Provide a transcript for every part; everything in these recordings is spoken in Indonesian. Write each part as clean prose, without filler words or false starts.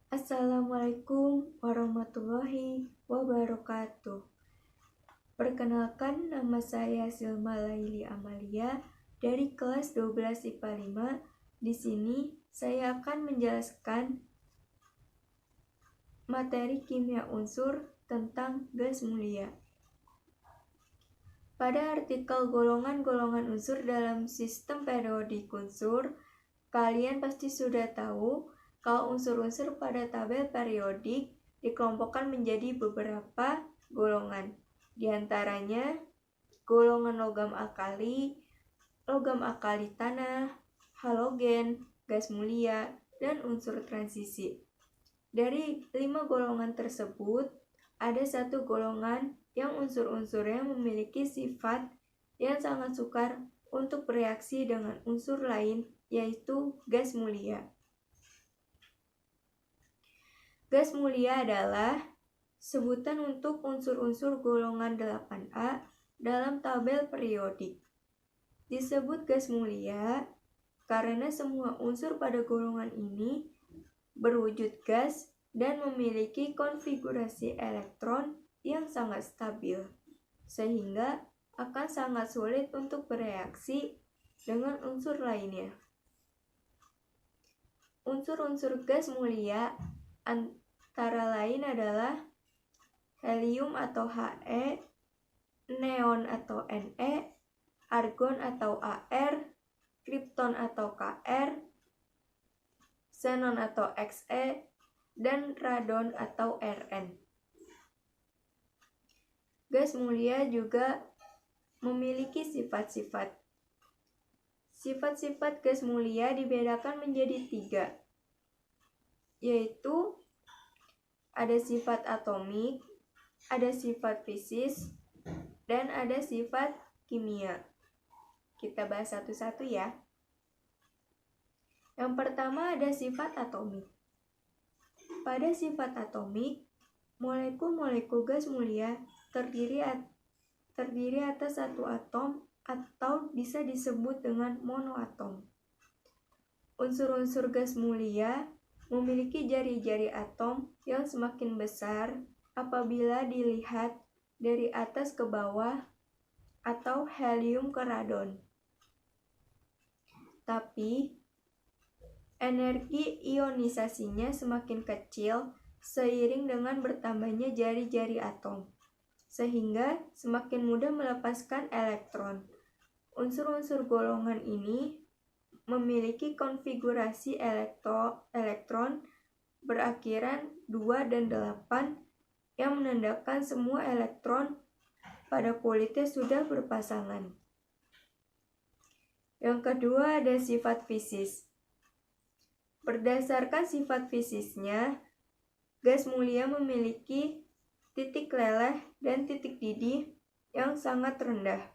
Assalamualaikum warahmatullahi wabarakatuh. Perkenalkan, nama saya Silma Laili Amalia dari kelas 12 IPA 5. Di sini saya akan menjelaskan materi kimia unsur tentang gas mulia. Pada artikel golongan-golongan unsur dalam sistem periodik unsur, kalian pasti sudah tahu kalau unsur-unsur pada tabel periodik dikelompokkan menjadi beberapa golongan. Di antaranya golongan logam alkali tanah, halogen, gas mulia, dan unsur transisi. Dari 5 golongan tersebut, ada satu golongan yang unsur-unsurnya memiliki sifat yang sangat sukar untuk bereaksi dengan unsur lain, yaitu gas mulia. Gas mulia adalah sebutan untuk unsur-unsur golongan 8A dalam tabel periodik. Disebut gas mulia karena semua unsur pada golongan ini berwujud gas dan memiliki konfigurasi elektron yang sangat stabil, sehingga akan sangat sulit untuk bereaksi dengan unsur lainnya. Unsur-unsur gas mulia antara lain adalah helium atau He, neon atau Ne, argon atau Ar, kripton atau Kr, xenon atau Xe, dan radon atau Rn. Gas mulia juga memiliki sifat-sifat. Sifat-sifat gas mulia dibedakan menjadi 3, yaitu ada sifat atomik, ada sifat fisis, dan ada sifat kimia. Kita bahas satu-satu ya. Yang pertama ada sifat atomik. Pada sifat atomik, molekul-molekul gas mulia terdiri atas satu atom atau bisa disebut dengan monoatom. Unsur-unsur gas mulia memiliki jari-jari atom yang semakin besar apabila dilihat dari atas ke bawah atau helium ke radon. Tapi energi ionisasinya semakin kecil seiring dengan bertambahnya jari-jari atom, sehingga semakin mudah melepaskan elektron. Unsur-unsur golongan ini memiliki konfigurasi elektron berakhiran 2 dan 8 yang menandakan semua elektron pada kulitnya sudah berpasangan. Yang kedua ada sifat fisis. Berdasarkan sifat fisisnya, gas mulia memiliki titik leleh dan titik didih yang sangat rendah.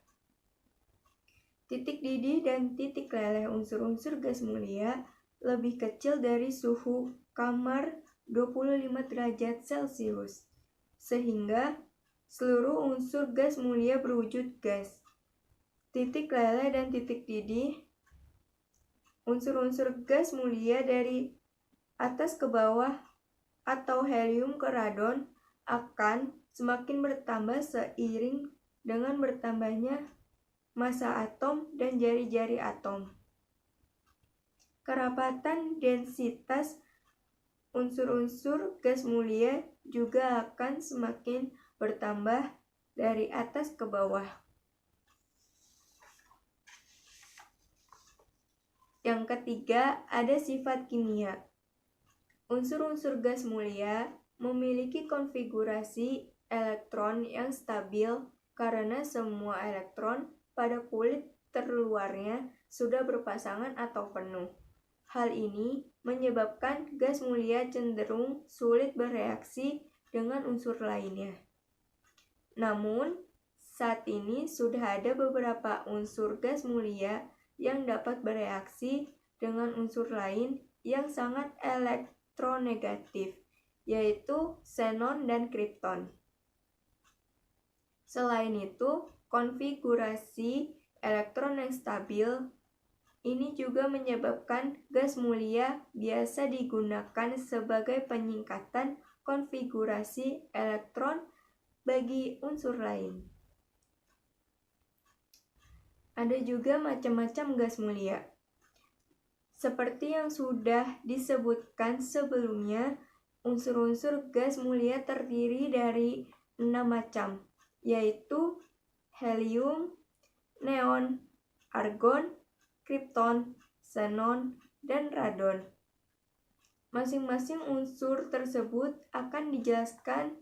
Titik didih dan titik leleh unsur-unsur gas mulia lebih kecil dari suhu kamar 25 derajat Celcius, sehingga seluruh unsur gas mulia berwujud gas. Titik leleh dan titik didih unsur-unsur gas mulia dari atas ke bawah atau helium ke radon akan semakin bertambah seiring dengan bertambahnya massa atom dan jari-jari atom. Kerapatan densitas unsur-unsur gas mulia juga akan semakin bertambah dari atas ke bawah. Yang ketiga, ada sifat kimia. Unsur-unsur gas mulia memiliki konfigurasi elektron yang stabil karena semua elektron pada kulit terluarnya sudah berpasangan atau penuh. Hal ini menyebabkan gas mulia cenderung sulit bereaksi dengan unsur lainnya. Namun, saat ini sudah ada beberapa unsur gas mulia yang dapat bereaksi dengan unsur lain yang sangat elektronegatif, yaitu xenon dan kripton. Selain itu, konfigurasi elektron yang stabil Ini juga menyebabkan gas mulia biasa digunakan sebagai penyingkatan konfigurasi elektron bagi unsur lain. Ada juga macam-macam gas mulia. Seperti yang sudah disebutkan sebelumnya, unsur-unsur gas mulia terdiri dari 6 macam, yaitu helium, neon, argon, kripton, xenon, dan radon. Masing-masing unsur tersebut akan dijelaskan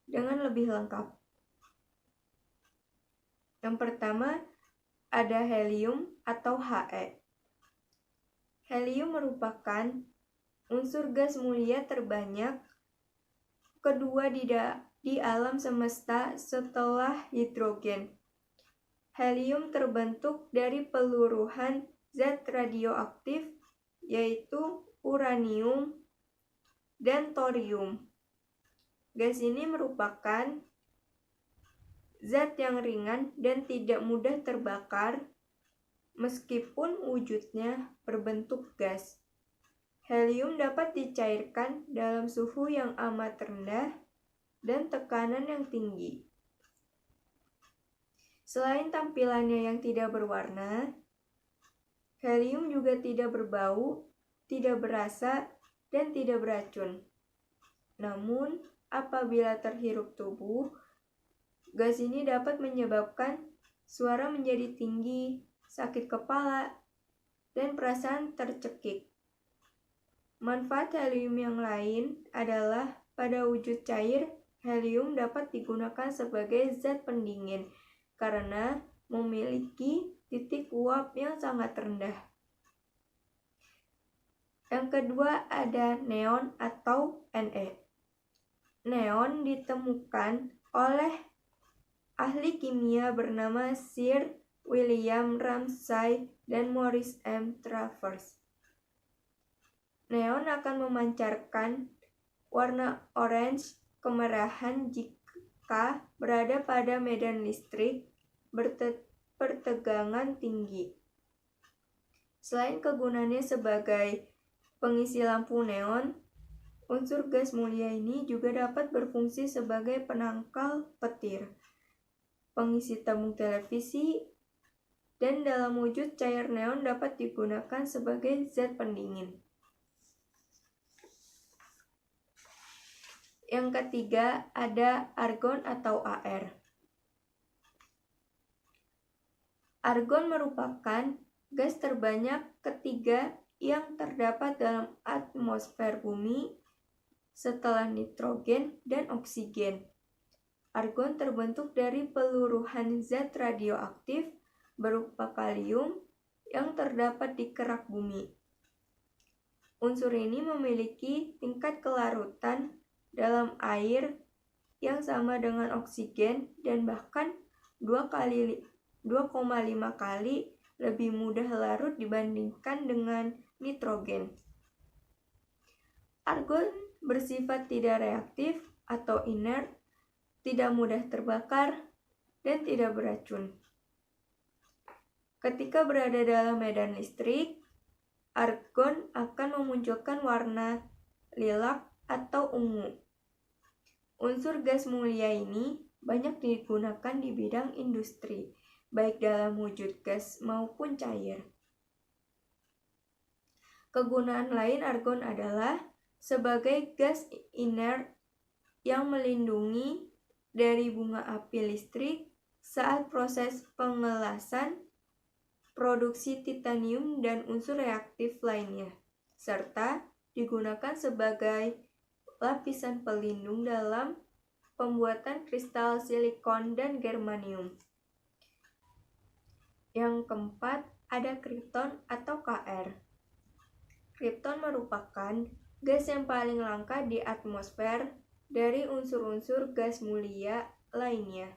dengan lebih lengkap. Yang pertama, ada helium atau He. Helium merupakan unsur gas mulia terbanyak kedua di alam semesta setelah hidrogen. Helium terbentuk dari peluruhan zat radioaktif, yaitu uranium dan thorium. Gas ini merupakan zat yang ringan dan tidak mudah terbakar, meskipun wujudnya berbentuk gas. Helium dapat dicairkan dalam suhu yang amat rendah dan tekanan yang tinggi. Selain tampilannya yang tidak berwarna, helium juga tidak berbau, tidak berasa, dan tidak beracun. Namun, apabila terhirup tubuh, gas ini dapat menyebabkan suara menjadi tinggi, sakit kepala, dan perasaan tercekik. Manfaat helium yang lain adalah pada wujud cair, helium dapat digunakan sebagai zat pendingin karena memiliki titik uap yang sangat rendah. Yang kedua ada neon atau Ne. Neon ditemukan oleh ahli kimia bernama Sir William Ramsay dan Maurice M. Travers. Neon akan memancarkan warna orange kemerahan jika berada pada medan listrik bertegangan tinggi. Selain kegunaannya sebagai pengisi lampu neon, unsur gas mulia ini juga dapat berfungsi sebagai penangkal petir, pengisi tabung televisi, dan dalam wujud cair neon dapat digunakan sebagai zat pendingin. Yang ketiga ada argon atau Ar. Argon merupakan gas terbanyak ketiga yang terdapat dalam atmosfer bumi setelah nitrogen dan oksigen. Argon terbentuk dari peluruhan zat radioaktif berupa kalium yang terdapat di kerak bumi. Unsur ini memiliki tingkat kelarutan dalam air yang sama dengan oksigen dan bahkan 2,5 kali lebih mudah larut dibandingkan dengan nitrogen. Argon bersifat tidak reaktif atau inert, tidak mudah terbakar, dan tidak beracun. Ketika berada dalam medan listrik, argon akan memunculkan warna lilac atau ungu. Unsur gas mulia ini banyak digunakan di bidang industri, baik dalam wujud gas maupun cair. Kegunaan lain argon adalah sebagai gas inert yang melindungi dari bunga api listrik saat proses pengelasan, produksi titanium dan unsur reaktif lainnya, serta digunakan sebagai lapisan pelindung dalam pembuatan kristal silikon dan germanium. Yang keempat, ada kripton atau Kr. Kripton merupakan gas yang paling langka di atmosfer dari unsur-unsur gas mulia lainnya.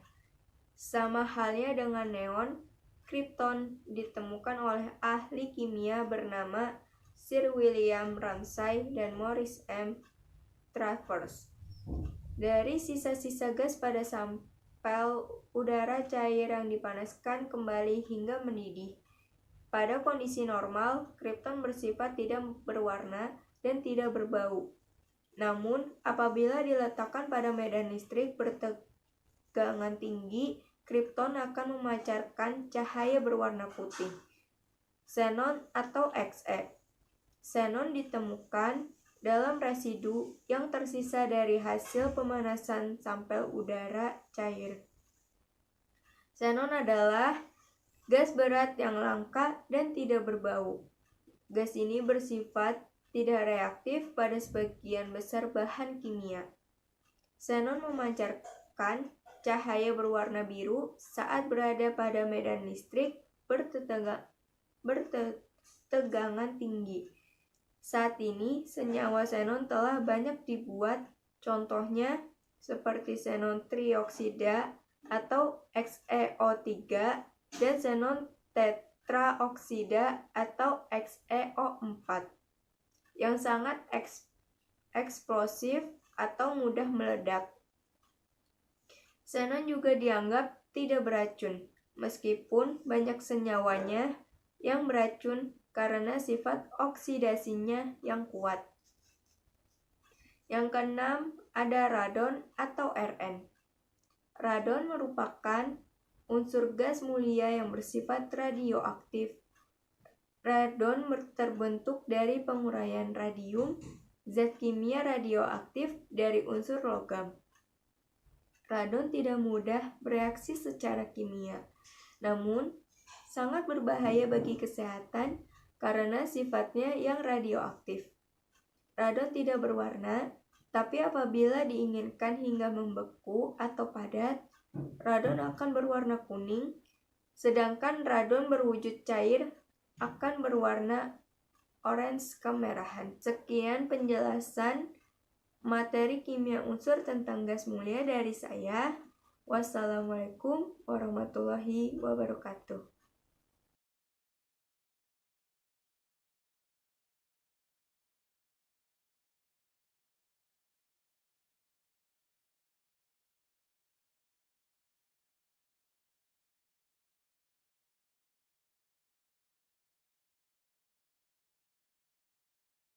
Sama halnya dengan neon, kripton ditemukan oleh ahli kimia bernama Sir William Ramsay dan Maurice M. Travers dari sisa-sisa gas pada sampel udara cair yang dipanaskan kembali hingga mendidih. Pada kondisi normal, kripton bersifat tidak berwarna dan tidak berbau. Namun, apabila diletakkan pada medan listrik bertegangan tinggi, kripton akan memancarkan cahaya berwarna putih. Xenon atau Xe. Xenon ditemukan dalam residu yang tersisa dari hasil pemanasan sampel udara cair. Xenon adalah gas berat yang langka dan tidak berbau. Gas ini bersifat tidak reaktif pada sebagian besar bahan kimia. Xenon memancarkan cahaya berwarna biru saat berada pada medan listrik bertegangan tinggi. Saat ini, senyawa xenon telah banyak dibuat, contohnya seperti xenon trioksida atau XeO3 dan xenon tetraoksida atau XeO4 yang sangat eksplosif atau mudah meledak. Xenon juga dianggap tidak beracun, meskipun banyak senyawanya yang beracun karena sifat oksidasinya yang kuat. Yang keenam, ada radon atau Rn. Radon merupakan unsur gas mulia yang bersifat radioaktif. Radon terbentuk dari penguraian radium, zat kimia radioaktif dari unsur logam. Radon tidak mudah bereaksi secara kimia, namun sangat berbahaya bagi kesehatan karena sifatnya yang radioaktif. Radon tidak berwarna, tapi apabila diinginkan hingga membeku atau padat, radon akan berwarna kuning, sedangkan radon berwujud cair akan berwarna orange kemerahan. Sekian penjelasan materi kimia unsur tentang gas mulia dari saya. Wassalamualaikum warahmatullahi wabarakatuh.